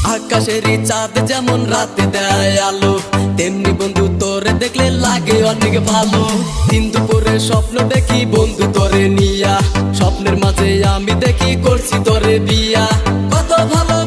আকাশেরই চাঁদ যেমন রাতে দেয় আলো, তেমনি বন্ধু তোরে দেখলে লাগে অনেক ভালো। দিন দুপুরে স্বপ্ন দেখি বন্ধু তোরে নিয়া, স্বপ্নের মাঝে আমি দেখি করছি তোরে বিয়া। কত ভালো